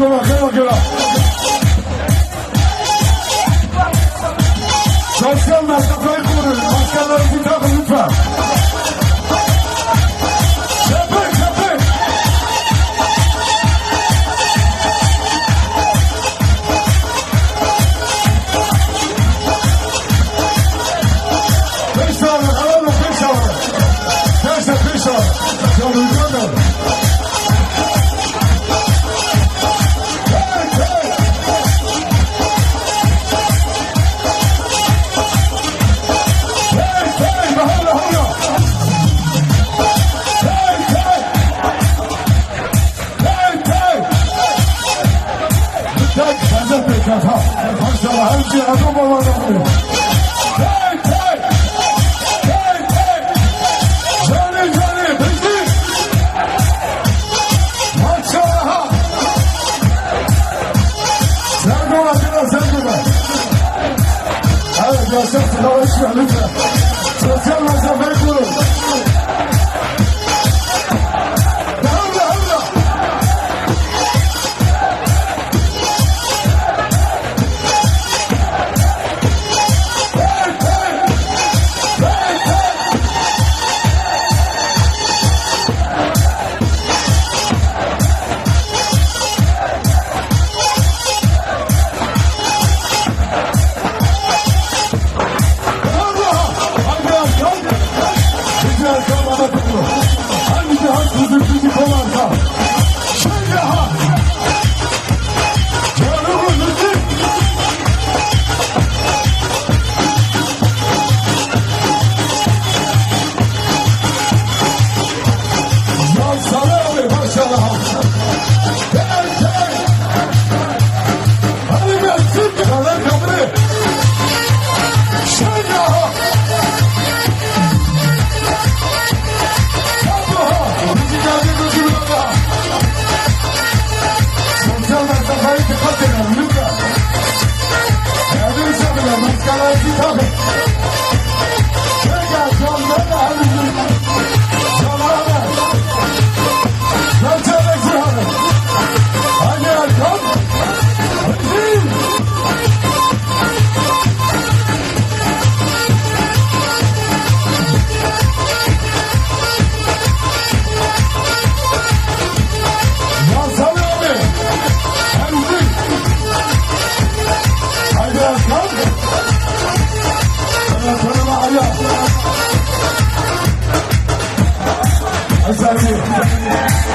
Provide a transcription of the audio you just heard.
Gel. Sosyal mesafeyi koruyun. Maskelerinizi takın lütfen. Köpek. Beş tane, alalım 5 tane. Neyse 5 tane. Canım canım. Maşallah her şey adam olmadan oluyor. Hey! Johnny, bizi! Maşallah! Sen de. Evet, yaşasın, alışma lütfen. Sosyal mesafeyi kurun. Hadi.